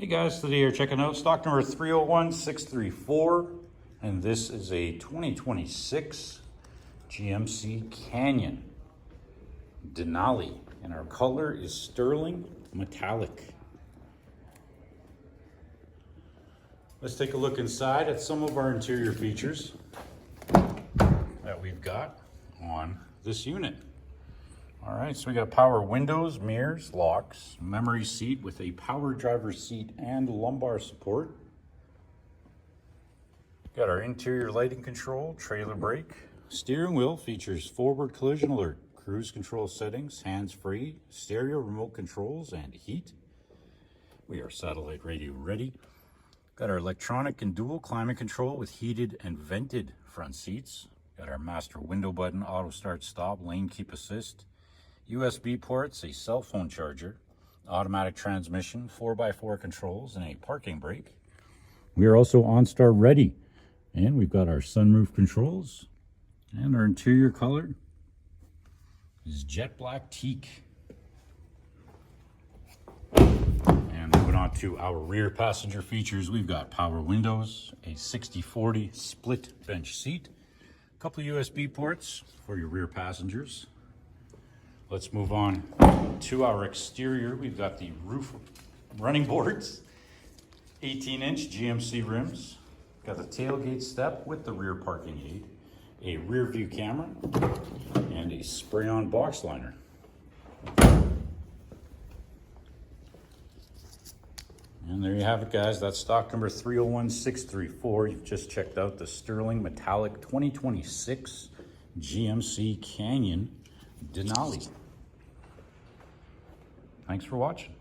Hey guys, today you're checking out stock number 301634, and this is a 2026 GMC Canyon Denali, and our color is sterling metallic. Let's take a look inside at some of our interior features that we've got on this unit. All right, so we got power windows, mirrors, locks, memory seat with a power driver's seat and lumbar support. Got our interior lighting control, trailer brake. Steering wheel features forward collision alert, cruise control settings, hands-free, stereo remote controls, and heat. We are satellite radio ready. Got our electronic and dual climate control with heated and vented front seats. Got our master window button, auto start stop, lane keep assist, USB ports, a cell phone charger, automatic transmission, 4x4 controls, and a parking brake. We are also OnStar ready, and we've got our sunroof controls, and our interior color is jet black teak. And moving on to our rear passenger features, we've got power windows, a 60/40 split bench seat, a couple of USB ports for your rear passengers. Let's move on to our exterior. We've got the roof running boards, 18-inch GMC rims, got the tailgate step with the rear parking aid, a rear view camera, and a spray-on box liner. And there you have it, guys. That's stock number 301634. You've just checked out the sterling metallic 2026 GMC Canyon Denali. Thanks for watching.